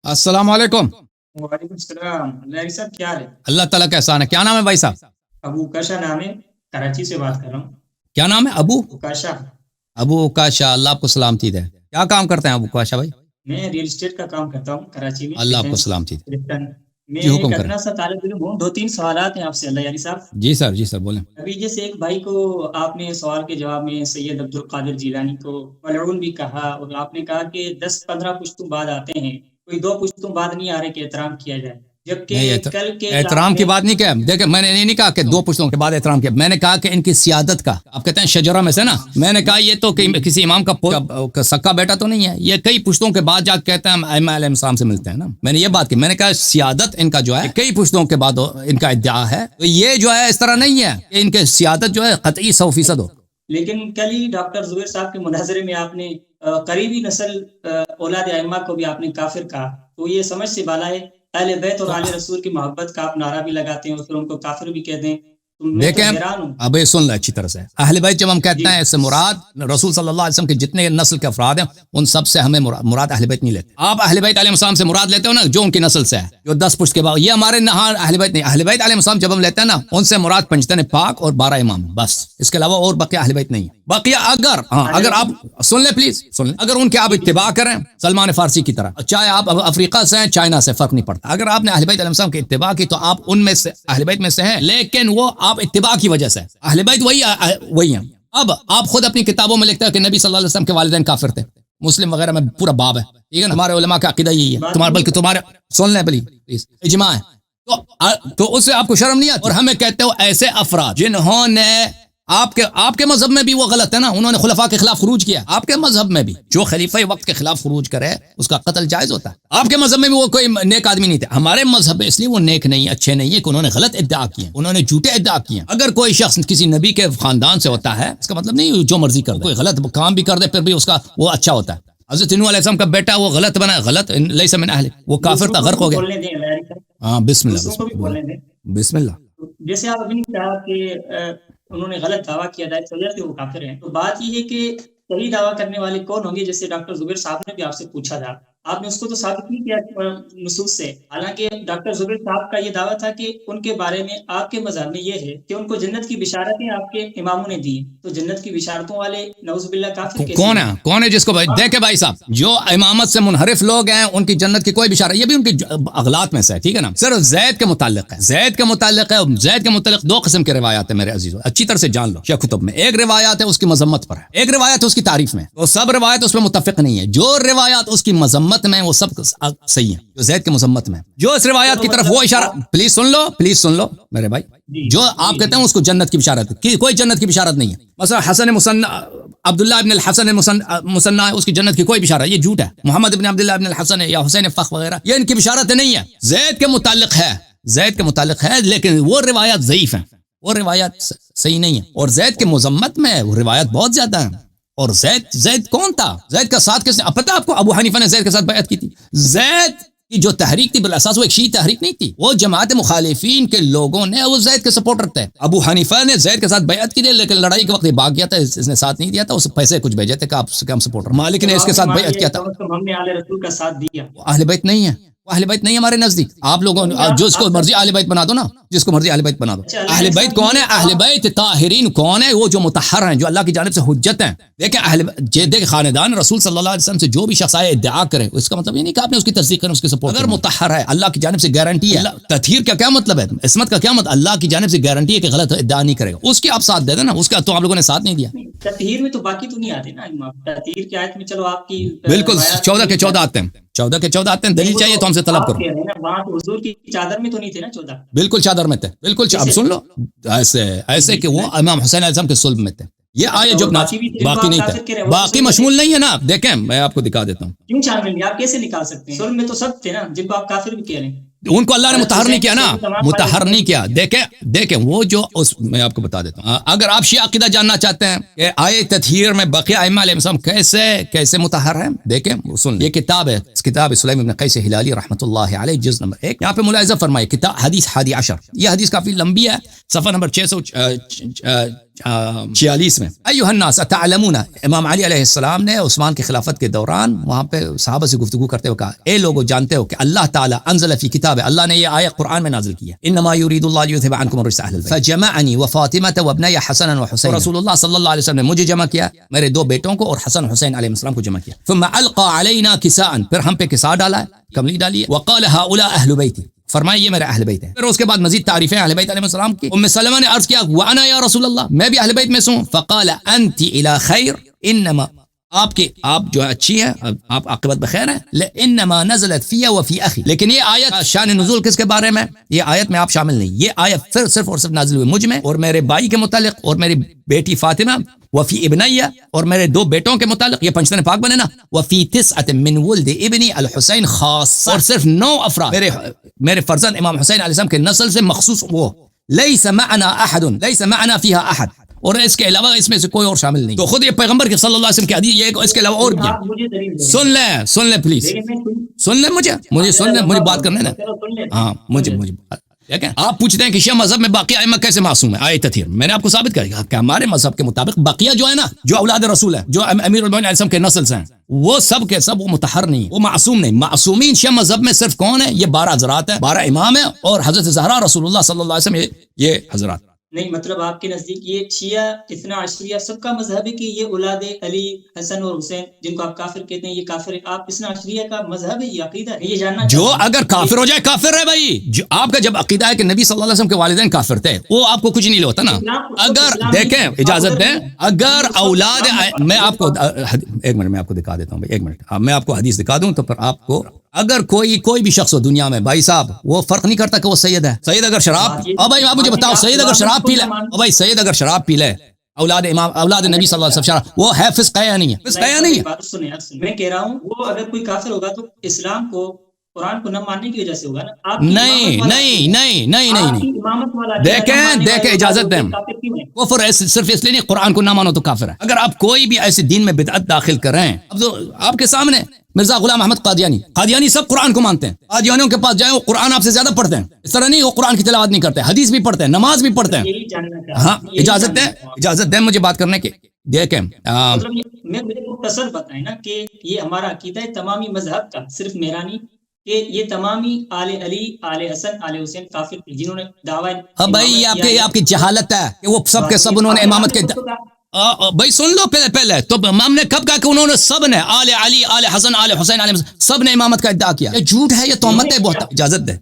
السلام علیکم. وعلیکم السلام. لہری صاحب کیا حال ہے؟ اللہ تعالیٰ کا احسان ہے. کیا نام ہے بھائی صاحب؟ ابو کاشا نام ہے، کراچی سے بات کر رہا ہوں. کیا نام ہے؟ ابو کاشا. ابو کاشا. اللہ آپ کو سلامتی دے. کیا کام کرتے ہیں ابو کاشا بھائی؟ میں ریل اسٹیٹ کا کام کرتا ہوں کراچی میں. اللہ آپ کو سلامتی دے. میں جی حکم ایک کریں. ادنا سا طالب علم ہوں. 2-3 سوالات ہیں آپ سے اللہ یاری صاحب. جی سر جی سر بولیں. ابھی جیسے ایک بھائی کو آپ نے سوال کے جواب میں سید عبد القادر جیلانی کو ملعون بھی کہا، اور آپ نے کہا کہ 10-15 پشتوں بعد آتے ہیں، کوئی 2 پشتوں بعد نہیں آ رہے کہ احترام کیا جائے. نہیں جبکہ کل کے احترام کی بات نہیں کیا. دیکھیں میں نے یہ نہیں کہا کہ 2 پشتوں کے بعد احترام کیا. میں نے کہا کہ ان کی سیادت کا، آپ کہتے ہیں شجرہ میں سے نا، میں نے کہا یہ تو کسی امام کا سکا بیٹا تو نہیں ہے. یہ کئی پشتوں کے بعد جا کے کہتے ہیں ہم ائمہ علیہ السلام سے ملتے ہیں نا. میں نے یہ بات کی. میں نے کہا سیادت ان کا جو ہے کئی پشتوں کے بعد ان کا ادعا ہے. تو یہ جو ہے اس طرح نہیں ہے کہ ان کے سیادت جو ہے قطعی 100% ہو. لیکن کل ہی ڈاکٹر زبیر صاحب کے مناظرے میں آپ نے قریبی نسل اولاد ائمہ کو بھی آپ نے کافر کہا. تو یہ سمجھ سے بالا ہے. اہل بیت اور آل رسول کی محبت کا آپ نعرہ بھی لگاتے ہیں اور پھر ان کو کافر بھی کہتے ہیں. دیکھیں اب یہ سن لیں اچھی طرح سے. اہل بیت جب ہم کہتے ہیں اس سے مراد رسول صلی اللہ علیہ وسلم کے جتنے نسل کے افراد ہیں ان سب سے ہمیں مراد اہل بیت نہیں لیتے. آپ اہل بیت علیہ السلام سے مراد لیتے ہو نا جو ان کی نسل سے ہے، جو 10 پشت کے بعد. یہ ہمارے نہاں اہل بیت نہیں. اہل بیت علیہ السلام جب ہم لیتے ہیں نا ان سے مراد پنجتن پاک اور 12 امام، بس. اس کے علاوہ اور بقیہ اہل بیت نہیں ہے. بقیہ اگر آپ سن لیں پلیز سن لیں، اگر ان کے آپ اتباع کریں سلمان فارسی کی طرح، چاہے آپ افریقہ سے ہیں چائنا سے، فرق نہیں پڑتا. اگر آپ نے اہل بیت علیہ السلام کی اتباع کی تو آپ ان میں سے اہل بیت میں سے ہیں، لیکن وہ آپ اتباع کی وجہ سے. اہل بیت وہی ہیں. اب آپ خود اپنی کتابوں میں لکھتے ہیں کہ نبی صلی اللہ علیہ وسلم کے والدین کافر تھے. مسلم وغیرہ میں پورا باب ہے، ٹھیک ہے نا. ہمارے علماء کا عقیدہ یہی ہے. بلکہ تمہارے سن لیں پلیز، اجماع ہے. تو اس سے آپ کو شرم نہیں آتی؟ اور ہمیں کہتے ہو ایسے افراد جنہوں نے آپ کے مذہب میں بھی وہ غلط ہے نا، انہوں نے خلفاء کے خلاف خروج کیا. آپ کے مذہب میں بھی جو خلیفہ وقت کے خلاف خروج کرے اس کا قتل جائز ہوتا ہے. آپ کے مذہب میں بھی وہ کوئی نیک آدمی نہیں تھے. ہمارے مذہب میں اس لیے وہ نیک نہیں، اچھے نہیں ہے کہ انہوں نے غلط ادعا کیے، انہوں نے جھوٹے ادعا کیے. اگر کوئی شخص کسی نبی کے خاندان سے ہوتا ہے اس کا مطلب نہیں جو مرضی کر دے، کوئی غلط کام بھی کر دے پھر بھی اس کا وہ اچھا ہوتا ہے. حضرت نوح علیہ السلام کا بیٹا وہ غلط بنا، غلط لیس من اہل، وہ کافر تھا، غرق ہو گیا. ہاں بسم اللہ بسم اللہ. جیسے آپ ابھی کہا کہ انہوں نے غلط دعویٰ کیا جائے سید وہ کافر ہیں، تو بات یہ ہے کہ صحیح دعویٰ کرنے والے کون ہوں گے؟ جیسے ڈاکٹر زبیر صاحب نے بھی آپ سے پوچھا تھا، آپ نے اس کو تو ثابت نہیں کیا نصوص سے. حالانکہ ڈاکٹر زبیر صاحب کا یہ دعویٰ تھا کہ ان کے بارے میں آپ کے مذہب میں یہ ہے کہ ان کو جنت کی بشارتیں آپ کے اماموں نے دی. تو جنت کی بشارتوں والے نعوذ باللہ کافر کون ہے جس کو دیکھے بھائی صاحب جو امامت سے منحرف لوگ ہیں ان کی جنت کی کوئی بشارت، یہ بھی ان کی اغلاط میں سے ہے، ٹھیک ہے نا. صرف زید کے متعلق ہے. زید کے متعلق 2 قسم کے روایات ہیں میرے عزیزو، اچھی طرح سے جان لو. شیخ کتب میں ایک روایات ہے اس کی مذمت پر ہے، ایک روایت ہے اس کی تعریف میں. وہ سب روایت اس پہ متفق نہیں ہے. جو روایات اس کی مذمت میں وہ سب صحیح ہیں. جو زید کے مذمت میں جو اس روایات کی طرف وہ اشارہ، پلیز سن لو میرے بھائی. جو آپ کہتے ہیں اس کو جنت کی بشارت، کوئی جنت کی بشارت نہیں ہے. مثلا حسن مصنع، عبداللہ ابن الحسن مصنع، اس کی جنت کی کوئی بشارت، یہ جھوٹ ہے. محمد ابن عبداللہ ابن الحسن یا حسین فخ وغیرہ یہ ان کی بشارت نہیں ہے. زید کے متعلق ہے لیکن وہ روایات ضعیف ہیں، وہ روایات صحیح نہیں ہیں. اور زید کے مذمت میں وہ روایات بہت زیادہ ہیں. اور زید کون تھا؟ زید کا ساتھ کس نے؟ پتہ آپ کو ابو حنیفہ نے زید کے ساتھ بیعت کی تھی. زید کی جو تحریک تھی بالاساس وہ ایک شیعی تحریک نہیں تھی، وہ جماعت مخالفین کے لوگوں نے وہ زید کے سپورٹر تھے. ابو حنیفہ نے زید کے ساتھ بیعت کی تھی لیکن لڑائی کے وقت یہ بھاگ گیا تھا، اس نے ساتھ نہیں دیا تھا. اس پیسے کچھ بھیجے تھے کہ آپ سے کم سپورٹر. مالک نے اس کے ساتھ بیعت کیا تھا. ہم نے اہل رسول کا ساتھ دیا. اہل بیت نہیں ہے، اہل بیت نہیں ہمارے نزدیک. آپ لوگوں جو اس کو مرضی اہل بیت بنا دو نا، جس کو مرضی اہل بیت بنا دو. اہل بیت کون ہے؟ اہل بیت طاہرین کون ہے؟ وہ جو مطہر ہیں، جو اللہ کی جانب سے حجت ہیں. دیکھیں خاندان رسول صلی اللہ علیہ وسلم سے جو بھی شخص آئے ادعا کرے اس کا مطلب یہ نہیں کہ آپ نے اس کی تصدیق کریں، اس کی سپورٹ. اگر مطہر ہے اللہ کی جانب سے گارنٹی ہے. تطہیر کا کیا مطلب ہے؟ عصمت کا کیا مطلب؟ اللہ کی جانب سے گارنٹی ہے کہ غلط ادعا نہیں کرے گا، اس کے آپ ساتھ دے دینا. اس کا تو آپ لوگوں نے ساتھ نہیں دیا. تطہیر میں تو باقی تو نہیں آتے نا. تطہیر کی آیت میں چلو آپ کی بالکل 14 کے 14 آتے ہیں. 14 کے 14 آتے ہیں. دلیل چاہیے تو ہم سے طلب کرو. وہاں تو حضور کی چادر میں تو نہیں تھے نا 14؟ بالکل چادر میں تھے، بالکل. اب سن لو ایسے کہ وہ امام حسین علیہ السلام کے صلب میں تھے. یہ آئے جو باقی نہیں تھے، باقی مشمول نہیں ہے نا. دیکھیں میں آپ کو دکھا دیتا ہوں. کیوں شامل نہیں؟ آپ کیسے نکال سکتے ہیں؟ صلب میں تو سب تھے نا جن کو آپ کافر بھی کہہ رہے ہیں. ان کو اللہ نے مطہر نہیں کیا نا، مطہر نہیں کیا. دیکھیں وہ جو میں آپ کو بتا دیتا ہوں. اگر آپ شیعہ عقیدہ جاننا چاہتے ہیں کہ آئے تطہیر میں بقیہ ائمہ علیہ السلام کیسے مطہر ہیں، دیکھیں سن. یہ کتاب ہے، کتاب سلیم بن قیس ہلالی رحمۃ اللہ علیہ، جز نمبر 1. یہاں پہ ملاحظہ فرمائے کتاب حدیث 11. یہ حدیث کافی لمبی ہے، صفحہ نمبر 46 میں ایھا الناس اتعلمون، امام علی علیہ السلام نے عثمان کی خلافت کے دوران وہاں پہ صحابہ سے گفتگو کرتے ہوئے کہا اے لوگو جانتے ہو کہ اللہ تعالیٰ انزل فی کتاب، اللہ نے یہ آیت قرآن میں نازل کی ہے، انما یرید اللہ لیذھب عنکم الرجس اہل البیت فجمعنی وفاطمۃ وابنی حسن وحسین، رسول اللہ صلی اللہ علیہ وسلم نے مجھے جمع کیا، میرے دو بیٹوں کو اور حسن حسین علیہ السلام کو جمع کیا، ثم القى علینا کساء، پھر ہم پہ کساء ڈالا ہے، کملی ڈالی ہے، وقال هؤلاء اہل بیتی، فرمایا یہ میرے اہل بیت ہے۔ پھر اس کے بعد مزید تعریفیں اہل بیت علیہ السلام کی۔ ام سلمہ نے عرض کیا وانا یا رسول اللہ، میں بھی اہل بیت میں سے ہوں۔ فقال انت الی خیر، انما آپ جو اچھی ہے، آپ عاقبت بخیر ہیں، انما نزلت فی وفی اخی، لیکن یہ آیت شان نزول کس کے بارے میں؟ یہ آیت میں آپ شامل نہیں، یہ آیت پھر صرف اور صرف نازل ہوئی مجھ میں اور میرے بھائی کے متعلق اور میری بیٹی فاطمہ، وفی ابنیہ اور میرے دو بیٹوں کے متعلق، یہ پنجتن پاک بنے نا، وفی تسعۃ من ولد ابنی الحسین خاصہ، اور صرف 9 افراد میرے فرزند امام حسین علیہ السلام کے نسل سے مخصوص، وہ لیس معنا احد، لیس معنا فیہا احد، اور اس کے علاوہ اس میں سے کوئی اور شامل نہیں۔ تو خود یہ پیغمبر کے صلی اللہ علیہ وسلم کی حدیث، یہ اس کے علاوہ اور بھی سن لیں پلیز، سن لیں مجھے بات کرنے دیں۔ ہاں مجھے دیکھیں، آپ پوچھتے ہیں کہ شیعہ مذہب میں باقی ائمہ کیسے معصوم ہیں؟ آئے تطہیر میں نے آپ کو ثابت کر کہ ہمارے مذہب کے مطابق بقیہ جو ہے نا، جو اولاد رسول ہیں، جو امیر المومنین علیہ السلام کے نسل سے ہیں، وہ سب کے سب وہ مطہر نہیں، وہ معصوم نہیں۔ معصومین شیعہ مذہب میں صرف کون ہے؟ یہ 12 حضرات ہیں، 12 امام ہیں، اور حضرت زہرا رسول اللہ صلی اللہ علیہ وسلم، یہ حضرات۔ نہیں مطلب آپ کے نزدیک یہ شیعہ اثنا عشریہ سب کا مذہب ہے کہ یہ اولاد علی، حسن اور حسین جن کو آپ کافر کہتے ہیں، یہ کافر ہے؟ آپ اثنا عشریہ کا مذہب ہے، یہ عقیدہ ہے، یہ جاننا جو اگر کافر ہو جائے کافر ہے بھائی، جو آپ کا جب عقیدہ ہے کہ نبی صلی اللہ علیہ وسلم کے والدین کافر تھے، وہ آپ کو کچھ نہیں ہوتا نا۔ اگر دیکھیں، اجازت دیں، اگر اولاد، میں آپ کو ایک منٹ میں آپ کو دکھا دیتا ہوں بھائی، ایک منٹ میں آپ کو حدیث دکھا دوں تو پھر آپ کو، اگر کوئی بھی شخص ہو دنیا میں بھائی صاحب، وہ فرق نہیں کرتا کہ وہ سید ہے۔ سید اگر شراب، بھائی آپ مجھے بتاؤ، سید اگر شراب پی لے، بھائی سید اگر شراب پی لے، اولاد امام، اولاد نبی صلی اللہ علیہ وسلم شراب، وہ ہے فسق ہے یا نہیں ہے؟ فسق ہے یا نہیں ہے؟ سنیں میں کہہ رہا ہوں، وہ اگر کوئی کافر ہوگا تو اسلام کو، قرآن کو نہ ماننے کی وجہ سے ہوگا نا۔ نہیں، دیکھیں اجازت دیں، کفر صرف اس لیے نہیں قرآن کو نہ مانو تو کافر ہے۔ اگر آپ کوئی بھی ایسے دین میں بدعت داخل کریں، اب تو آپ کے سامنے مرزا غلام احمد قادیانی سب قرآن کو مانتے ہیں، قادیانیوں کے پاس جائیں وہ قرآن آپ سے زیادہ پڑھتے ہیں، اس طرح نہیں وہ قرآن کی تلاوت نہیں کرتے، حدیث بھی پڑھتے ہیں، نماز بھی پڑھتے ہیں۔ ہاں اجازت دیں مجھے بات کرنے کی۔ دیکھیں مجھے مختصر بتائیں نا کہ یہ ہمارا عقیدہ ہے تمامی مذہب کا، صرف میرا نہیں، کہ یہ تمامی آل علی، آل حسن، آل حسین کافر تھے جنہوں نے دعویٰ۔ اب بھائی یہ آپ کی جہالت ہے کہ وہ سب کے سب انہوں نے امامت کے، بھائی سن لو پہلے تو امام نے کب کہا کہ انہوں نے سب نے آل علی، آل حسن، آل حسین، سب نے امامت کا ادعا کیا؟ یہ جھوٹ ہے، یہ تہمت ہے، بہت۔ اجازت دیں،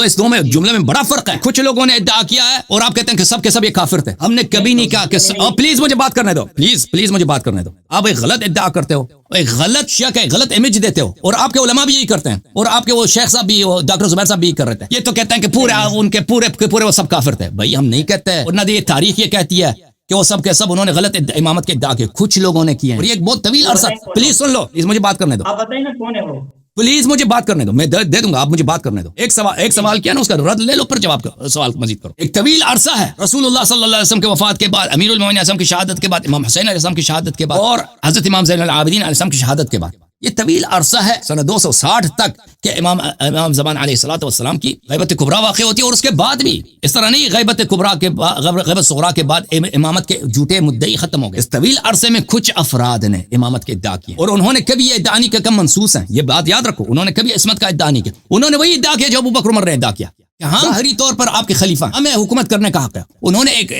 اس دو میں جملے میں بڑا فرق ہے۔ کچھ لوگوں نے ادعا کیا ہے اور آپ کہتے ہیں کہ سب کے سب یہ کافر تھے۔ ہم نے کبھی نہیں کہا کہ پلیز مجھے بات کرنے دو، پلیز مجھے بات کرنے دو۔ آپ ایک غلط ادعا کرتے ہو، ایک غلط شک ہے، غلط امیج دیتے ہو، اور آپ کے علماء بھی یہی کرتے ہیں، اور آپ کے وہ شیخ صاحب بھی، ڈاکٹر زبیر صاحب بھی کر رہے تھے۔ یہ تو کہتے ہیں کہ پورے ان کے پورے وہ سب کافر تھے۔ بھائی ہم نہیں کہتے، اور نہ یہ تاریخ یہ کہتی ہے کہ وہ سب کے سب انہوں نے غلط امامت کے ادعا کیے، کچھ لوگوں نے کیے ہیں، اور یہ ایک بہت طویل عرصہ۔ پلیز سن لو، پلیز مجھے بات کرنے دو، آپ بتائیں نا کون ہے وہ، پلیز مجھے بات کرنے دو، میں دے دوں گا، آپ مجھے بات کرنے دو۔ ایک سوال کیا نا، اس کا رد لے لو، پھر جواب سوال مزید کرو۔ ایک طویل عرصہ ہے رسول اللہ صلی اللہ علیہ وسلم کے وفات کے بعد، امیر المومنین علیہ السلام کی شہادت کے بعد، امام حسین علیہ السلام کی شہادت کے بعد، اور حضرت امام زین العابدین علیہ السلام کی شہادت کے بعد، یہ طویل عرصہ ہے، سنہ 260 تک کہ امام زمان علیہ الصلوۃ والسلام کی غیبت کبریٰ واقع ہوتی ہے، اور اس کے بعد بھی اس طرح نہیں، غیبت کبریٰ کے بعد، غیبت صغریٰ کے بعد امامت کے جھوٹے مدعی ختم ہو گئے۔ اس طویل عرصے میں کچھ افراد نے امامت کے ادعا کیے، اور انہوں نے کبھی یہ ادعا نہیں کیا کہ منصوص ہیں، یہ بات یاد رکھو، انہوں نے کبھی عصمت کا ادعا نہیں کیا، انہوں نے وہی ادعا کیا جو ابوبکر عمر نے ادعا کیا کہ ہاں ظاہری طور پر آپ کے خلیفہ، ہمیں حکومت کرنے کا حق ہے۔ انہوں نے ایک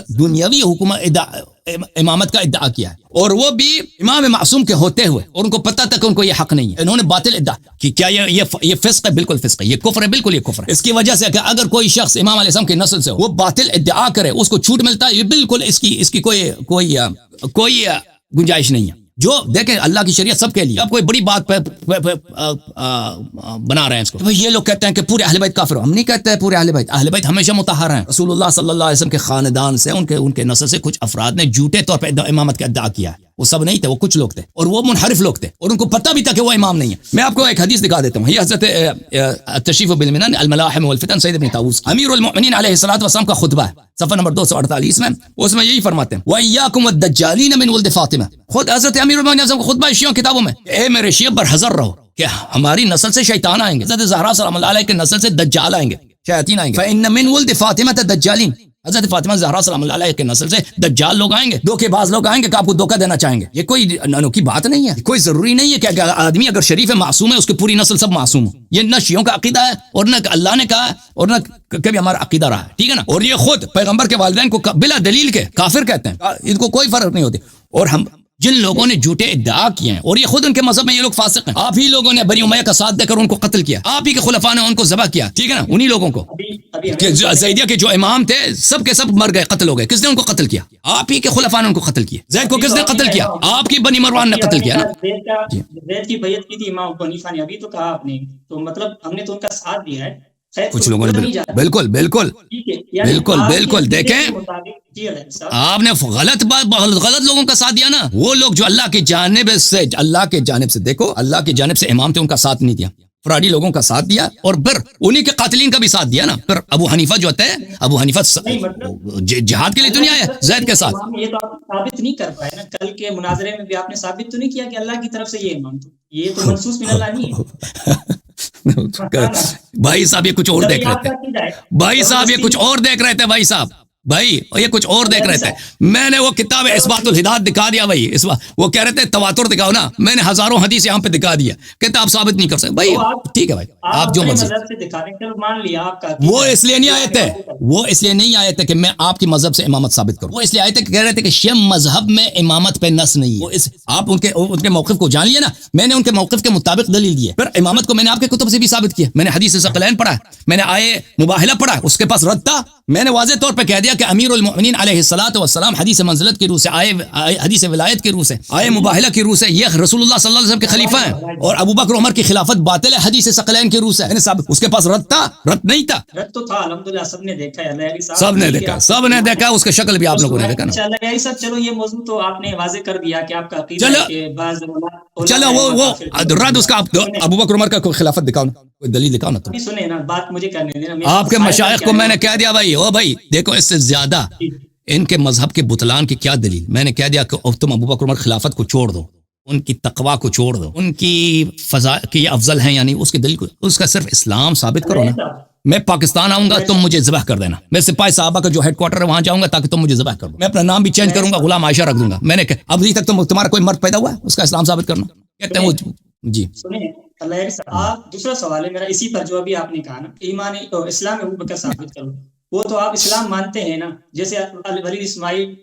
دنیاوی حکومت امامت کا ادعا کیا ہے، اور وہ بھی امام معصوم کے ہوتے ہوئے، اور ان کو پتہ تھا کہ ان کو یہ حق نہیں ہے۔ انہوں نے باطل ادعا کہ کیا یہ فسق ہے؟ بالکل فسق ہے، یہ کفر ہے، بالکل یہ کفر ہے۔ اس کی وجہ سے کہ اگر کوئی شخص امام علیہ السلام کے نسل سے وہ باطل ادعا کرے، اس کو چھوٹ ملتا ہے، یہ بالکل اس کی کوئی گنجائش نہیں ہے۔ جو دیکھیں اللہ کی شریعت سب کے لیے، اب کوئی بڑی بات بنا رہے ہیں اس کو، یہ لوگ کہتے ہیں کہ پورے اہل بیت کافر ہو، ہم نہیں کہتے ہیں پورے اہل بیت ہمیشہ مطہر ہیں۔ رسول اللہ صلی اللہ علیہ وسلم کے خاندان سے، ان کے نسل سے کچھ افراد نے جھوٹے طور پہ امامت کا ادعا کیا ہے، وہ سب نہیں تھے، وہ کچھ لوگ تھے، اور وہ منحرف لوگ تھے، اور ان کو پتہ بھی تھا کہ وہ امام نہیں ہے۔ میں آپ کو ایک حدیث دکھا دیتا ہوں، یہ حضرت التشریف بالمنن الملاحم والفتن سید ابن طاووس امیر المؤمنین علیہ الصلوۃ والسلام کا خطبہ ہے، صفحہ نمبر 248 میں، اس میں یہی فرماتے ہیں وَإِيَّاكُمْ وَالدَّجَّالِينَ مِنْ وَلْدِ فاطمہ۔ خود حضرت امیر المؤمنین کا خطبہ شیعوں کتابوں میں، اے میرے شیعہ برحذر رہو کہ ہماری نسل سے شیطان آئیں گے، حضرت زہرا سلام اللہ علیہ کے نسل سے دجال آئیں گے، شیاطین آئیں گے۔ فَإِنَّ مِنْ وَلْدِ فاطمہ دجالین، حضرت فاطمہ زہرا سلام اللہ علیہ کے نسل سے دجال لوگ آئیں گے، دھوکے باز لوگ آئیں گے کہ آپ کو دھوکہ دینا چاہیں گے. یہ کوئی انوکھی بات نہیں ہے، کوئی ضروری نہیں ہے کہ آدمی اگر شریف ہے معصوم ہے اس کی پوری نسل سب معصوم ہو. یہ نہ شیعوں کا عقیدہ ہے اور نہ اللہ نے کہا ہے اور نہ کبھی ہمارا عقیدہ رہا ہے. ٹھیک ہے نا. اور یہ خود پیغمبر کے والدین کو بلا دلیل کے کافر کہتے ہیں، ان کو کوئی فرق نہیں ہوتی. اور ہم جن لوگوں نے جھوٹے ادعا کیے ہیں اور یہ خود ان کے مذہب میں یہ لوگ فاسق ہیں، آپ ہی لوگوں نے بنی امیہ کا ساتھ دے کر ان کو قتل کیا، آپ ہی کے خلفاء نے ان کو ذبح کیا. ٹھیک ہے نا. انہی لوگوں کو زیدیہ کے جو امام تھے سب کے سب مر گئے، قتل ہو گئے. کس نے ان کو قتل کیا؟ آپ ہی کے خلفاء نے ان کو قتل کیا. زید کو کس نے قتل کیا؟ آپ کی بنی مروان نے قتل کیا نا. زید کی بیعت کی تھی امام ابو حنیفہ نے، ابھی تو کہا آپ نے، تو مطلب ہم نے تو ان کا ساتھ دیا ہے. کچھ لوگوں نے بالکل بالکل بالکل بالکل دیکھیں آپ نے غلط لوگوں کا ساتھ دیا نا. وہ لوگ جو اللہ کی جانب سے دیکھو اللہ کی جانب سے امام تھے ان کا ساتھ نہیں دیا، فراڈی لوگوں کا ساتھ دیا اور پھر انہی کے قاتلین کا بھی ساتھ دیا نا. پھر ابو حنیفہ جو ہوتا ہے، ابو حنیفہ جہاد کے لیے تو نہیں آیا زید کے ساتھ. یہ تو آپ ثابت نہیں کر پائے نا. کل کے مناظرے میں بھی آپ نے ثابت تو نہیں کیا کہ اللہ کی طرف سے یہ امام تھا. یہ تو منصوص من اللہ نہیں ہے. بھائی صاحب یہ کچھ اور دیکھ رہے تھے، بھائی صاحب یہ کچھ اور دیکھ رہے تھے، بھائی صاحب بھائی یہ کچھ اور دیکھ رہے تھے. میں نے وہ کتاب اثبات الہدایت دکھا دیا بھائی. وہ کہہ رہے تھے تواتر دکھاؤ نا، میں نے ہزاروں حدیث یہاں پہ دکھا دیا، کہتے آپ ثابت نہیں کر سکتے. بھائی ٹھیک ہے بھائی، آپ جو مذہب وہ اس لیے نہیں آئے تھے، وہ اس لیے نہیں آئے تھے کہ میں آپ کی مذہب سے امامت ثابت کروں. وہ اس لیے آئے تھے کہ کہہ رہے تھے کہ شیعہ مذہب میں امامت پہ نص نہیں ہے. آپ ان کے موقف کو جان لیے نا. میں نے ان کے موقف کے مطابق دلیل دی ہے. پھر امامت کو میں نے آپ کے کتب سے بھی ثابت کیا. میں نے حدیث ثقلین پڑھا، میں نے آئے مباہلہ پڑھا، اس کے پاس رد تھا. میں نے واضح طور پہ کہہ دیا کہ امیر المؤمنین علیہ الصلوۃ والسلام حدیث منزلت کی روح سے آئے، حدیث ولایت کی روح سے آئے، مباہلہ کی روح سے یہ رسول اللہ صلی اللہ علیہ وسلم کے خلیفہ ہیں، اور ابو بکر عمر کی خلافت باطل ہے حدیث ثقلین کی روح سے. اس کے پاس رد تھا؟ رد نہیں تھا. رد تو تھا الحمدللہ، سب نے دیکھا ہے، سب نے دیکھا اس کا شکل بھی آپ لوگوں نے دیکھا نا. چلو یہ موضوع تو آپ نے واضح کر دیا کہ آپ کا عقیدہ ہے کہ بعض چلو وہ رد اس کا ابو بکر عمر کا کوئی خلافت دکھاؤ نا، کوئی دلیل دکھاؤ نا. تم سنیں نا بات، مجھے کرنے دینا. آپ کے مشائخ کو میں نے کہہ دیا بھائی، او بھائی دیکھو اس سے زیادہ ان کے مذہب کے بطلان کی کیا دلیل. میں نے کہہ دیا کہ تم ابو بکر عمر خلافت کو چھوڑ دو، ان کی تقوی کو چھوڑ دو، ان کی فضا کی افضل ہیں یعنی اس کی دلیل کو، اس کا صرف اسلام ثابت کرو نا. میں پاکستان آؤں گا تم مجھے ذبح کر دینا. میں سپاہی صحابہ کا جو ہیڈ کوارٹر ہے وہاں جاؤں گا تاکہ تم مجھے ذبح کر دو. میں اپنا نام بھی چینج کروں گا، غلام عائشہ رکھ دوں گا. میں نے کہا ابھی تک تمہارا کوئی مرد پیدا ہوا ہے اس کا اسلام ثابت کرنا؟ کہتے ہیں وہ جی. آپ دوسرا سوال ہے میرا اسی پر جو ابھی آپ نے کہا نا ایمان اسلام ابو بکر ثابت کرو، وہ تو آپ اسلام مانتے ہیں نا، جیسے ولید اسماعیل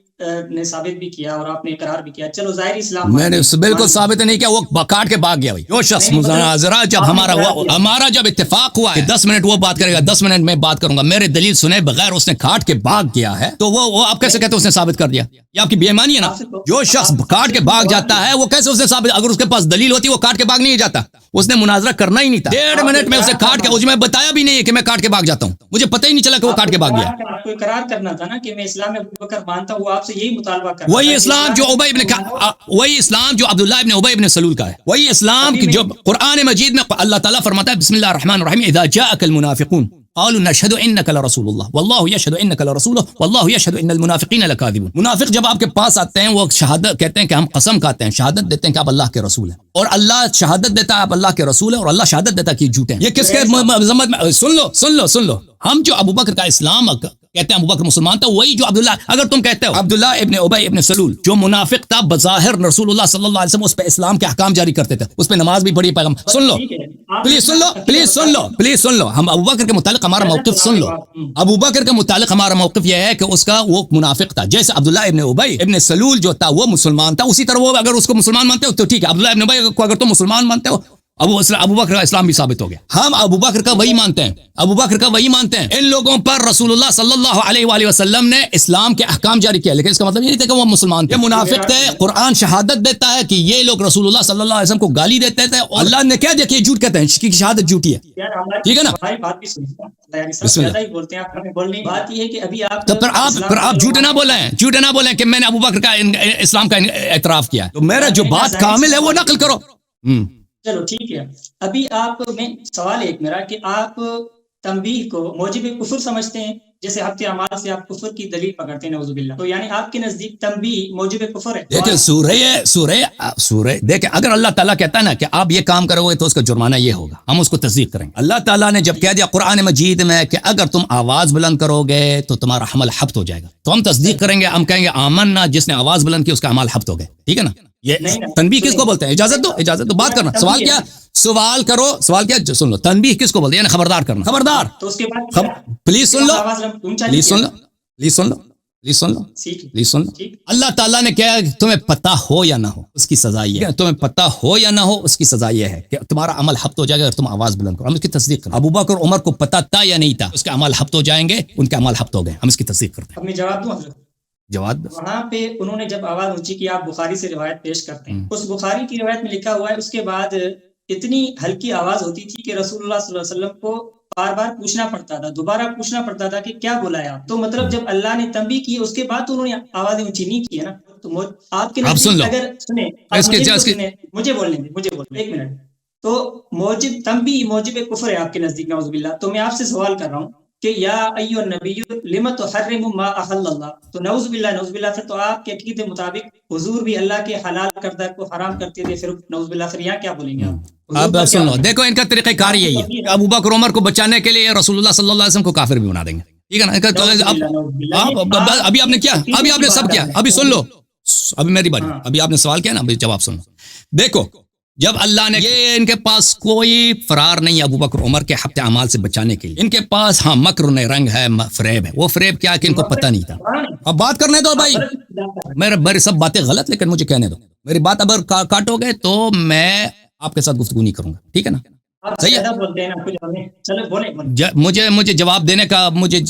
نے ثابت بھی کیا اور آپ نے اقرار بھی کیا. چلو ظاہر اسلام میں نے بالکل ثابت نہیں کیا، وہ کاٹ کے بھاگ گیا. جو شخص مناظرہ جب ہمارا جب اتفاق ہوا ہے 10 منٹ وہ بات کرے گا، 10 منٹ میں بات کروں گا، میرے دلیل سنے بغیر اس نے کاٹ کے بھاگ گیا ہے، تو وہ آپ کیسے کہتے ہیں اس نے ثابت کر دیا؟ یہ آپ کی بے ایمانی ہے نا. جو شخص کاٹ کے بھاگ جاتا ہے وہ کیسے اس نے ثابت، اگر اس کے پاس دلیل ہوتی وہ کاٹ کے بھاگ نہیں جاتا، اس نے مناظرہ کرنا ہی نہیں تھا. 1.5 منٹ میں اسے کاٹ کے، میں بتایا بھی نہیں ہے کہ میں کاٹ کے بھاگ جاتا ہوں، مجھے پتہ ہی نہیں چلا کہ وہ کاٹ کے بھاگ گیا. آپ کو اقرار کرنا تھا نا کہ میں اسلام ابو بکر مانتا ہوں، وہ آپ سے یہی مطالبہ کرتا. وہی اسلام جو وہی اسلام جو عبداللہ ابن ابی ابن سلول کا ہے، وہی اسلام جو قرآن مجید میں اللہ تعالیٰ فرماتا ہے بسم اللہ الرحمن الرحیم اذا جاءك المنافقون قالوا نشهد انك لرسول الله والله يشهد انك لرسوله والله يشهد ان المنافقين لكاذبون. منافق جب آپ کے پاس آتے ہیں وہ شہادت کہتے ہیں کہ ہم قسم کھاتے ہیں، شہادت دیتے ہیں کہ آپ اللہ کے رسول ہیں، اور اللہ شہادت دیتا ہے آپ اللہ کے رسول ہیں، اور اللہ شہادت دیتا ہے کہ جھوٹے ہیں. یہ کس کے ذمت میں؟ سن لو ہم جو ابو بکر کا اسلام کہتے ہیں ابو بکر مسلمان تھا، وہی جو عبداللہ، اگر تم کہتے ہو عبداللہ ابن ابی ابن سلول جو منافق تھا بظاہر رسول اللہ صلی اللہ علیہ وسلم اس پہ اسلام کے احکام جاری کرتے تھے، اس پہ نماز بھی پڑھی پیغام. سن لو پلیز سن لو ہم ابو بکر کے متعلق ہمارا موقف سن لو. ابو بکر کے متعلق ہمارا موقف یہ ہے کہ اس کا وہ منافق تھا، جیسے عبداللہ ابن ابی ابن سلول جو تھا وہ مسلمان تھا، اسی طرح وہ اگر اس کو مسلمان مانتے ہو تو ٹھیک ہے. عبداللہ ابن ابی کو اگر تم مسلمان مانتے ہو، ابو بکر کا اسلام بھی ثابت ہو گیا. ہم ابو بکر کا وہی مانتے ہیں، ان لوگوں پر رسول اللہ صلی اللہ علیہ وآلہ وسلم نے اسلام کے احکام جاری کیا، لیکن اس کا مطلب یہ نہیں تھا کہ وہ مسلمان تھے، منافق تھے. قرآن شہادت دیتا ہے کہ یہ لوگ رسول اللہ صلی اللہ علیہ وسلم کو گالی دیتے تھے، اور اللہ نے کہہ دیا کہ یہ جھوٹ کہتے ہیں، کی شہادت جھوٹی ہے. ٹھیک ہے نا. تو پھر آپ جھوٹ نہ بولیں کہ میں نے ابو بکر کا اسلام کا اعتراف کیا ہے، تو میرا جو بات کامل ہے وہ نقل کرو. چلو ٹھیک ہے. ابھی آپ میں سوال ایک میرا کہ آپ تنبیہ کو موجب کفر سمجھتے ہیں جیسے ہفتے اعمال سے آپ کفر کی دلیل پکڑتے ہیں نعوذ باللہ، تو یعنی آپ کے نزدیک تنبیہ موجب کفر ہے؟ دیکھیں سورہ دیکھیں، اگر اللہ تعالیٰ کہتا ہے نا کہ آپ یہ کام کرو گے تو اس کا جرمانہ یہ ہوگا، ہم اس کو تصدیق کریں گے۔ اللہ تعالیٰ نے جب کہہ دیا قرآن مجید میں کہ اگر تم آواز بلند کرو گے تو تمہارا عمل حبط ہو جائے گا، تو ہم تصدیق کریں گے، ہم کہیں گے آمنا، جس نے آواز بلند کی اس کا عمل حبط ہو گئے، ٹھیک ہے نا؟ یہ تنبیہ کس کو بولتے ہیں؟ اجازت دو بات کرنا، سوال کرو، سوال کیا سن لو، تنبیہ کس کو بولتے ہیں؟ یعنی خبردار کرنا، خبردار، تو اس کے بعد پلیز سن لو، پلیز سن لو، پلیز سن لو، پلیز سن لو، ٹھیک پلیز سن لو۔ اللہ تعالیٰ نے کہا کہ تمہیں پتہ ہو یا نہ ہو اس کی سزا یہ ہے، تمہیں پتہ ہو یا نہ ہو اس کی سزا یہ ہے کہ تمہارا عمل حبط ہو جائے گا اگر تم آواز بلند کرو، ہم اس کی تصدیق کریں۔ ابو بکر اور عمر کو پتہ تھا یا نہیں تھا اس کے عمل حبط ہو جائیں گے، ان کے عمل حبط ہو گئے، ہم اس کی تصدیق کرتے ہیں۔ اب میں جواب دوں حضرت؟ جواب وہاں پہ انہوں نے جب آواز اونچی کی، آپ بخاری سے روایت پیش کرتے ہیں، اس بخاری کی روایت میں لکھا ہوا ہے اس کے بعد اتنی ہلکی آواز ہوتی تھی کہ رسول اللہ صلی اللہ علیہ وسلم کو بار بار پوچھنا پڑتا تھا، دوبارہ پوچھنا پڑتا تھا کہ کیا بولا ہے آپ؟ تو مطلب جب اللہ نے تنبیہ کی اس کے بعد تو انہوں نے آوازیں اونچی نہیں کی ہے نا، تو آپ کے نزدیک اگر سنیں مجھے بولنے دیں، ایک منٹ، تو موجب تنبیہ موجب کفر ہے آپ کے نزدیک نعوذ باللہ، تو میں آپ سے سوال کر رہا ہوں کہ یا ایھا النبی لم تحرم ما احل اللہ، تو نعوذ باللہ پھر تو آپ کے عقیدے کے مطابق حضور بھی اللہ کے حلال کردہ کو حرام کرتے تھے، پھر نعوذ باللہ پھر یہاں کیا بولیں گے آپ؟ اب سن لو، دیکھو ان کا طریقہ کار یہی ہے، ابو بکر عمر کو بچانے کے لیے رسول اللہ صلی اللہ علیہ وسلم کو کافر بھی بنا دیں گے، ٹھیک ہے نا؟ ابھی آپ نے کیا، ابھی آپ نے سب کیا، ابھی سن لو، ابھی میری بات، ابھی آپ نے سوال کیا نا، ابھی جواب سن لو۔ دیکھو جب اللہ نے یہ، ان کے پاس کوئی فرار نہیں ہے ابو بکر عمر کے حبط اعمال سے بچانے کے لیے، ان کے پاس ہاں مکر رنگ ہے، فریب ہے، وہ فریب کیا کہ ان کو پتہ نہیں تھا۔ اب بات کرنے دو بھائی، میری سب باتیں غلط لیکن مجھے کہنے دو، میری بات اگر کاٹو گے تو میں آپ کے ساتھ گفتگو نہیں کروں گا، ٹھیک ہے نا؟ صحیح ہے، مجھے جواب دینے کا، مجھے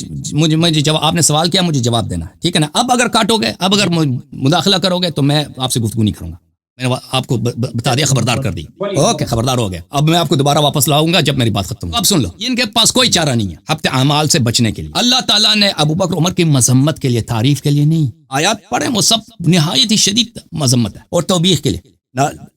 جواب، آپ نے سوال کیا مجھے جواب دینا ہے، ٹھیک ہے نا؟ اب اگر کاٹو گے، اب اگر مداخلہ کرو گے تو میں آپ سے گفتگو نہیں کروں گا، میں نے آپ کو بتا دیا، خبردار کر دی، اوکے خبردار ہو گیا۔ اب میں آپ کو دوبارہ واپس لاؤں گا جب میری بات ختم ہو۔ اب سن لو، ان کے پاس کوئی چارہ نہیں ہے حبط اعمال سے بچنے کے لیے۔ اللہ تعالیٰ نے ابو بکر عمر کی مذمت کے لیے، تعریف کے لیے نہیں، آیات پڑھیں وہ سب نہایت ہی شدید مذمت ہے اور توبیخ کے لیے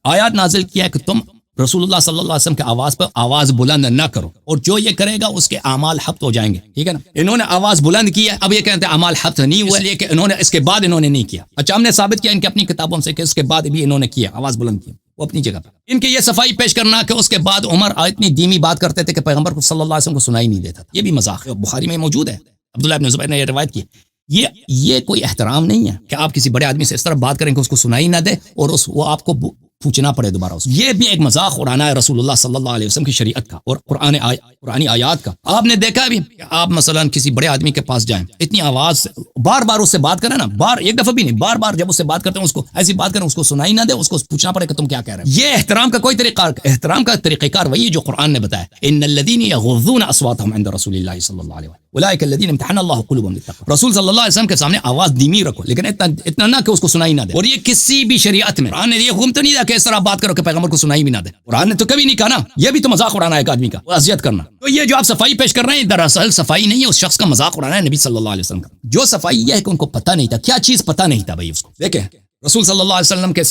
آیات نازل کیا ہے کہ تم رسول اللہ صلی اللہ علیہ وسلم کے آواز پر آواز بلند نہ کرو، اور جو یہ کرے گا اس کے اعمال حبط ہو جائیں گے، ٹھیک ہے نا؟ انہوں نے آواز بلند کی ہے، اب یہ کہتے ہیں اعمال حبط نہیں ہوئے، اس لیے کہ انہوں نے اس کے بعد انہوں نے نہیں کیا۔ اچھا، ہم نے ثابت کیا ان کی اپنی کتابوں سے کہ اس کے بعد بھی انہوں نے کیا، آواز بلند کی، وہ اپنی جگہ پہ۔ ان کی یہ صفائی پیش کرنا کہ اس کے بعد عمر اتنی دھیمی بات کرتے تھے کہ پیغمبر کو صلی اللہ علیہ وسلم کو سنائی نہیں دیتا تھا، یہ بھی مذاق ہے، بخاری میں موجود ہے، عبداللہ بن زبیر نے یہ روایت کی۔ یہ کوئی احترام نہیں ہے کہ آپ کسی بڑے آدمی سے اس طرح بات کریں کہ اس کو سنائی نہ دے اور وہ آپ کو پوچھنا پڑے دوبارہ اس کو۔ یہ بھی ایک مذاق اڑانا ہے رسول اللہ صلی اللہ علیہ وسلم کی شریعت کا اور قرآنی آیات کا۔ آپ نے دیکھا بھی کہ آپ مثلا کسی بڑے آدمی کے پاس جائیں، اتنی آواز سے بار بار اس سے بات کریں نا، ایک دفعہ بھی نہیں، بار بار جب اس سے بات کرتے ہیں اس کو ایسی بات کریں اس کو سنائی نہ دے، اس کو پوچھنا پڑے کہ تم کیا کہہ رہے ہیں۔ یہ احترام کا کوئی طریقہ، احترام کا طریقہ کار وہی ہے جو قرآن نے بتایا، ان الذین یغضون اصواتهم عند رسول اللہ صلی اللہ علیہ وسلم اولئک الذین امتحن اللہ قلوبهم للتقوی۔ رسول صلی اللہ علیہ وسلم کے سامنے آواز دھیمی رکھو، لیکن اتنا نہ کہ اس کو سنائی نہ دے۔ اور یہ کسی بھی شریعت میں قرآن نے یہ حکم تو نہیں دیا کہ اس طرح بات کرو کہ پیغمبر کو سنائی بھی نہ دے، قرآن نے تو کبھی نہیں کہا نا، یہ بھی تو مذاق اڑانا ہے ایک آدمی کا، اذیت کرنا۔ تو یہ جو آپ صفائی پیش کر رہے ہیں دراصل صفائی نہیں ہے، اس شخص کا مذاق اڑانا ہے نبی صلی اللہ علیہ وسلم کا۔ جو صفائی یہ ہے کہ ان کو پتہ نہیں تھا، کیا چیز پتہ نہیں تھا بھائی اس کو؟ دیکھیں رسول صلی اللہ علیہ وسلم کے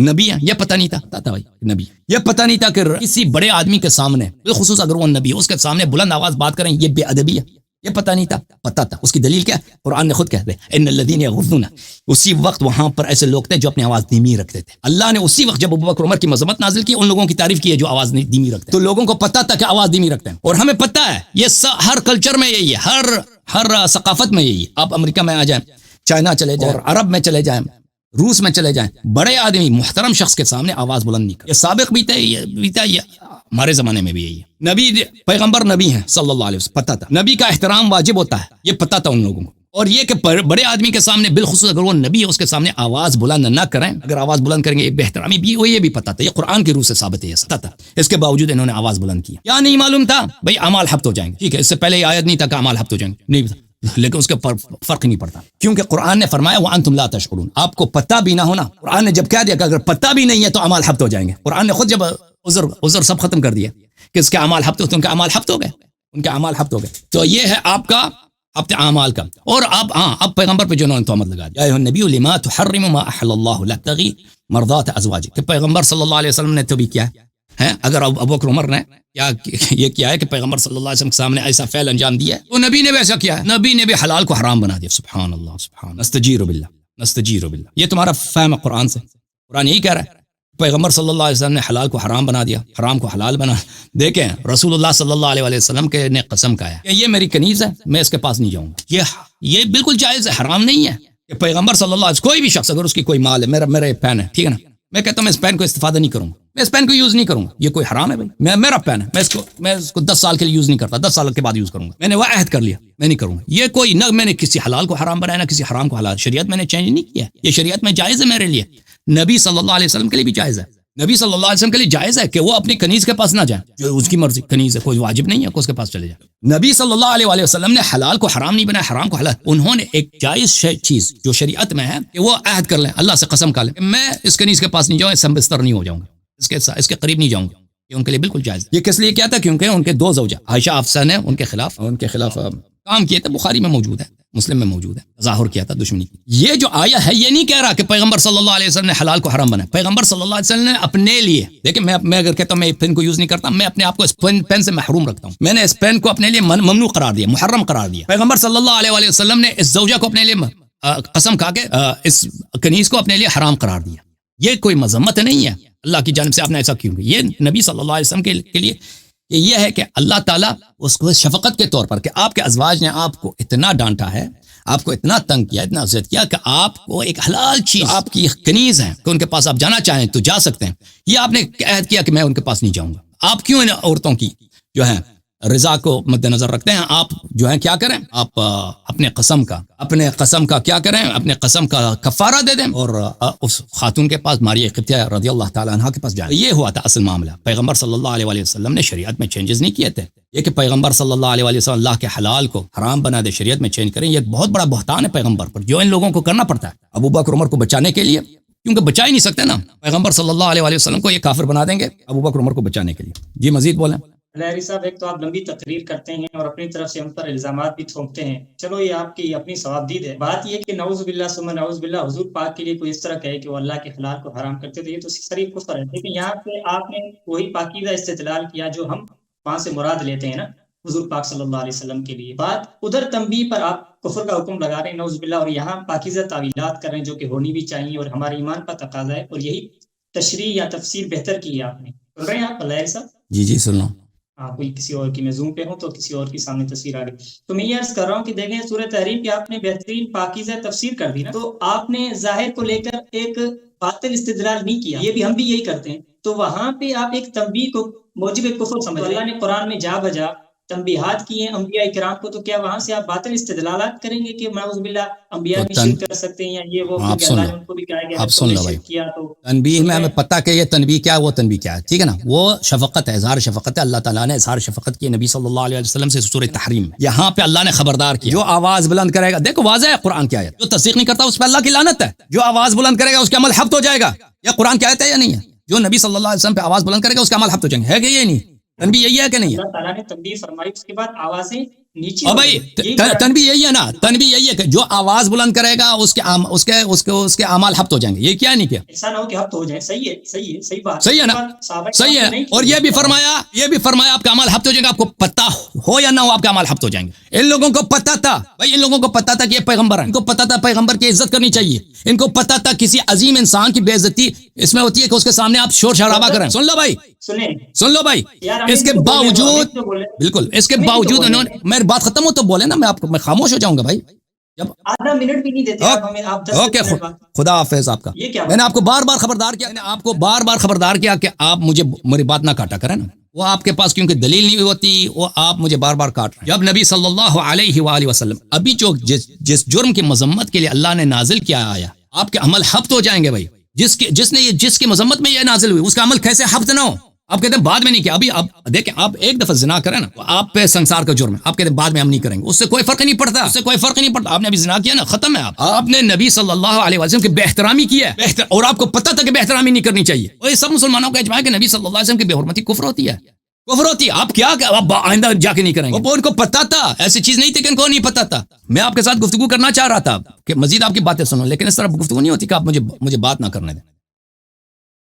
نبی ہیں، یہ پتہ نہیں تھا بھائی نبی، یہ پتہ نہیں تھا کہ کسی بڑے آدمی کے سامنے، بالخصوص اگر وہ نبی ہے، اس کے سامنے بلند آواز بات کریں یہ بے ادبی ہے، یہ پتہ نہیں تھا، پتہ تھا۔ اس کی دلیل کیا ہے؟ قرآن نے خود کہتے ہیں ان الذین یغضون، اسی وقت وہاں پر ایسے لوگ تھے جو اپنی آواز دھیمی رکھتے تھے۔ اللہ نے اسی وقت جب ابو بکر عمر کی مذمت نازل کی، ان لوگوں کی تعریف کی ہے جو آواز دھیمی رکھتے ہیں۔ تو لوگوں کو پتہ تھا کہ آواز دھیمی رکھتے ہیں، اور ہمیں پتہ ہے یہ ہر کلچر میں یہی ہے، ہر ثقافت میں یہی ہے۔ آپ امریکہ میں آ جائیں، چائنا چلے جائیں، عرب میں چلے جائیں، روس میں چلے جائیں، بڑے آدمی محترم شخص کے سامنے آواز بلند نہیں کرتے۔ یہ سابق بھی تھے، یہ ہمارے زمانے میں بھی یہی ہے۔ نبی پیغمبر نبی ہیں صلی اللہ علیہ وسلم، پتہ تھا نبی کا احترام واجب ہوتا ہے، یہ پتہ تھا ان لوگوں کو۔ اور یہ کہ بڑے آدمی کے سامنے، بالخصوص اگر وہ نبی ہے، اس کے سامنے آواز بلند نہ کریں، اگر آواز بلند کریں گے ایک بے احترامی بھی، وہ یہ بھی پتہ تھا، یہ قرآن کی روح سے ثابت ہے، یہ پتہ تھا۔ اس کے باوجود انہوں نے آواز بلند کی، کیا نہیں معلوم تھا بھائی اعمال حبط ہو جائیں گے، ٹھیک ہے، اس سے پہلے یہ آیت نہیں تھا کہ اعمال حبط ہو جائیں گے، نہیں تھا، لیکن اس کے فرق نہیں پڑتا، کیونکہ قرآن نے فرمایا وَأَنْتُمْ لَا تَشْعُرُونَ، آپ کو پتہ بھی نہ ہونا۔ قرآن نے جب کہہ دیا کہ اگر پتہ بھی نہیں ہے تو اعمال حبط ہو جائیں گے، قرآن نے خود جب عذر سب ختم کر دیا کہ اس کے اعمال حبط ہوتے، ان کے اعمال حبط ہو گئے، ان کے اعمال حبط ہو گئے۔ تو یہ ہے آپ کا حبط اعمال کا۔ اور اب پیغمبر پہ جو انہوں نے تہمت لگا دی، یا ایھا النبی لما تحرم ما احل اللہ لک تبتغی مرضات ازواجک، کہ پیغمبر صلی اللہ علیہ وسلم نے تو بھی کیا ہے، ہیں اگر ابو بکر عمر نے کیا یہ کیا ہے کہ پیغمبر صلی اللہ علیہ وسلم کے سامنے ایسا فعل انجام دیا ہے تو نبی نے بھی ایسا کیا ہے, نبی نے بھی حلال کو حرام بنا دیا. سبحان اللہ سبحان اللہ, نستجیر باللہ نستجیر باللہ. یہ تمہارا فہم ہے قرآن سے. قرآن یہی کہہ رہا ہے پیغمبر صلی اللہ علیہ وسلم نے حلال کو حرام بنا دیا, حرام کو حلال بنا. دیکھیں رسول اللہ صلی اللہ علیہ وسلم کے نے قسم کھایا کہ یہ میری کنیز ہے, میں اس کے پاس نہیں جاؤں گا. یہ بالکل جائز ہے, حرام نہیں ہے کہ پیغمبر صلی اللہ علیہ وسلم کوئی بھی شخص اگر اس کی کوئی مال ہے, میرا پین ہے, ٹھیک ہے نا, میں کہتا ہوں میں اس پین کو استفادہ نہیں کروں گا, میں اس پین کو یوز نہیں کروں گا, یہ کوئی حرام ہے بھائی, میرا پین ہے, میں اس کو 10 سال کے لیے یوز نہیں کرتا, 10 سال کے بعد یوز کروں گا, میں نے وہ عہد کر لیا میں نہیں کروں گا. یہ کوئی نہ میں نے کسی حلال کو حرام بنایا نہ کسی حرام کو حلال, شریعت میں نے چینج نہیں کیا, یہ شریعت میں جائز ہے میرے لیے, نبی صلی اللہ علیہ وسلم کے لیے بھی جائز ہے. نبی صلی اللہ علیہ وسلم کے لیے جائز ہے کہ وہ اپنی کنیز کے پاس نہ جائے, جو اس کی مرضی کنیز ہے, کوئی واجب نہیں ہے کہ اس کے پاس چلے جائے. نبی صلی اللہ علیہ وسلم نے حلال کو حرام نہیں بنایا, حرام کو حلال. انہوں نے ایک جائز چیز جو شریعت میں ہے کہ وہ عہد کر لیں, اللہ سے قسم کھا لیں کہ میں اس کنیز کے پاس نہیں جاؤں, اس سے بستر نہیں ہو جاؤں گا, اس کے قریب نہیں جاؤں گا. یہ ان کے لیے بالکل جائز. یہ کس لیے کیا تھا, کیونکہ ان کے 2 زوجہ عائشہ حفصہ نے ان کے خلاف کام کیے تھے, بخاری میں موجود ہے, مسلم میں موجود ہے, تظاہر کیا تھا دشمنی کی. یہ جو آیا ہے یہ نہیں کہہ رہا کہ پیغمبر صلی اللہ علیہ وسلم نے حلال کو حرام بنایا. پیغمبر صلی اللہ علیہ وسلم نے اپنے لیے, دیکھیں میں اگر کہتا ہوں میں پین کو یوز نہیں کرتا, میں اپنے آپ کو اس پین سے محروم رکھتا ہوں. میں نے اس پین کو اپنے لیے ممنوع قرار دیا, محرم قرار دیا. پیغمبر صلی اللہ علیہ وسلم نے اس زوجہ کو اپنے لیے قسم کھا کے اس کنیز کو اپنے لیے حرام قرار دیا. یہ کوئی مذمت نہیں ہے اللہ کی جانب سے, آپ نے ایسا کیوں کیا. یہ نبی صلی اللہ علیہ وسلم کے لیے یہ ہے کہ اللہ تعالیٰ اس کو شفقت کے طور پر کہ آپ کے ازواج نے آپ کو اتنا ڈانٹا ہے, آپ کو اتنا تنگ کیا, اتنا عزت کیا کہ آپ کو ایک حلال چیز آپ کی کنیز ہے کہ ان کے پاس آپ جانا چاہیں تو جا سکتے ہیں, یہ آپ نے عہد کیا کہ میں ان کے پاس نہیں جاؤں گا. آپ کیوں ان عورتوں کی جو ہے رضا کو مد نظر رکھتے ہیں, آپ جو ہے کیا کریں, آپ اپنے قسم کا کیا کریں, اپنے قسم کا کفارہ دے دیں اور اس خاتون کے پاس ماریہ قبطیہ رضی اللہ تعالی عنہا کے پاس جائیں. یہ ہوا تھا اصل معاملہ. پیغمبر صلی اللہ علیہ وسلم نے شریعت میں چینجز نہیں کیے تھے. یہ کہ پیغمبر صلی اللہ علیہ وسلم اللہ کے حلال کو حرام بنا دے, شریعت میں چینج کریں, یہ بہت بڑا بہتان ہے پیغمبر پر, جو ان لوگوں کو کرنا پڑتا ہے. ابو بکر عمر کو بچانے کے لیے, کیونکہ بچا ہی نہیں سکتے نا, پیغمبر صلی اللہ علیہ وسلم کو یہ کافر بنا دیں گے ابو بکر عمر کو بچانے کے لیے. جی مزید بولیں. لہری صاحب, ایک تو آپ لمبی تقریر کرتے ہیں اور اپنی طرف سے ہم پر الزامات بھی تھوپتے ہیں, چلو یہ آپ کی اپنی ثوابدید ہے. بات یہ کہ نعوذ باللہ ثم نعوذ باللہ حضور پاک کے لیے کوئی اس طرح کہے کہ وہ اللہ کے حلال کو حرام کرتے, تو یہ تو صریح کفر ہے. لیکن یہاں پہ آپ نے وہی پاکیزہ استدلال کیا جو ہم وہاں سے مراد لیتے ہیں نا حضور پاک صلی اللہ علیہ وسلم کے لیے. بات ادھر تنبیہ پر آپ کفر کا حکم لگا رہے ہیں نعوذ باللہ, اور یہاں پاکیزہ تعویلات کر رہے ہیں جو کہ ہونی بھی چاہیے اور ہمارے ایمان کا تقاضا ہے, اور یہی تشریح یا تفسیر بہتر کی ہے آپ نے. سن رہے ہیں آپ لہری صاحب؟ جی سن رہا ہوں. کوئی کسی اور کی, میں زوم پہ ہوں تو کسی اور کی سامنے تصویر آ گئی. تو میں یہ عرض کر رہا ہوں کہ دیکھیں سورہ تحریم کی آپ نے بہترین پاکیزہ تفسیر کر دی نا, تو آپ نے ظاہر کو لے کر ایک باطل استدلال نہیں کیا, یہ بھی ہم بھی یہی کرتے ہیں. تو وہاں پہ آپ ایک تنبیہ کو موجب کفر سمجھ, اللہ نے قرآن میں جا بجا تنبیہات کی ہیں انبیاء کرام کو, تو کیا وہاں سے آپ باطل استدلالات کریں گے کہ نعوذ باللہ انبیاء بھی شرک کر سکتے ہیں یا یہ وہ, اللہ نے ان کو بھی کہا گیا آپ سن لو بھائی. کیا تو تنبیہ میں ہمیں پتہ کہ یہ تنبیہ کیا ہے, وہ تنبیہ کیا ہے, ٹھیک ہے نا, وہ شفقت ہے, اظہار شفقت ہے. اللہ تعالیٰ نے اظہار شفقت کی نبی صلی اللہ علیہ وسلم سے سورہ تحریم میں. یہاں پہ اللہ نے خبردار کیا, جو آواز بلند کرے گا, دیکھو واضح ہے قرآن کی آیت, جو تصدیق نہیں کرتا اس پہ اللہ کی لعنت ہے. جو آواز بلند کرے گا اس کا عمل حبط ہو جائے گا. یہ قرآن کی آیت ہے یا نہیں ہے؟ جو نبی صلی اللہ علیہ وسلم پہ آواز بلند کرے گا اس کا عمل حبط ہو جائیں گے, ہے کہ یہ نہیں؟ تنبیہ یہی ہے کہ نہیں ہے؟ اللہ تعالیٰ نے تنبیہ فرمائی, اس کے بعد آوازیں نیچے. اور بھائی تنبیہ یہی ہے نا, تنبیہ یہی ہے کہ جو آواز بلند کرے گا اس کے اعمال حبط ہو جائیں گے. یہ کیا نہیں کیا؟ ایسا نہ ہو کہ حبط ہو جائیں. صحیح ہے, صحیح بات, صحیح ہے نا, صحیح ہے. اور یہ بھی فرمایا آپ کا عمل حبط ہو جائے گا. آپ کو پتہ ہو یا نہ ہو آپ کا عمل حبط ہو جائیں گے. ان لوگوں کو پتہ تھا بھائی, ان لوگوں کو پتہ تھا کہ یہ پیغمبر ہیں, ان کو پتہ تھا پیغمبر کی عزت کرنی چاہیے, ان کو پتہ تھا کسی عظیم انسان کی بے عزتی اس میں ہوتی ہے کہ اس کے سامنے آپ شور شرابہ کریں. سن لو بھائی, اس کے باوجود, بالکل اس کے باوجود انہوں نے, میری بات ختم ہو تو بولے نا, میں خاموش ہو جاؤں گا بھائی. جب آدھا منٹ بھی نہیں دیتے اوکے, خدا حافظ. آپ کا میں نے آپ کو بار بار خبردار کیا کہ آپ مجھے میری بات نہ کاٹا کریں نا. وہ آپ کے پاس کیونکہ دلیل نہیں ہوتی, وہ آپ مجھے بار بار کاٹ رہے ہیں. جب نبی صلی اللہ علیہ وآلہ وسلم ابھی جو جس جرم کی مذمت کے لیے اللہ نے نازل کیا آیا, آپ کے عمل حبط ہو جائیں گے بھائی. جس کی مذمت میں یہ نازل ہوئی اس کا عمل کیسے حبط نہ ہو؟ آپ کہتے ہیں بعد میں نہیں کیا. ابھی آپ دیکھیں, آپ ایک دفعہ زنا کریں نا تو آپ پہ سنسار کا جرم ہے, آپ کہتے ہیں بعد میں ہم نہیں کریں گے, اس سے کوئی فرق نہیں پڑتا. آپ نے ابھی زنا کیا نا, ختم ہے. آپ نے نبی صلی اللہ علیہ وسلم کی بے احترامی کی ہے, اور آپ کو پتہ تھا کہ بے احترامی نہیں کرنی چاہیے. اور یہ سب مسلمانوں کا اجماع ہے کہ نبی صلی اللہ علیہ وسلم کی بے حرمتی کفر ہوتی ہے. آپ کیا آپ آئندہ جا کے نہیں کریں گے. وہ ان کو پتا تھا, ایسی چیز نہیں تھی کہ ان کو نہیں پتا تھا. میں آپ کے ساتھ گفتگو کرنا چاہ رہا تھا کہ مزید آپ کی باتیں سنو, لیکن اس طرح گفتگو نہیں ہوتی کہ آپ مجھے بات نہ کرنے دیں.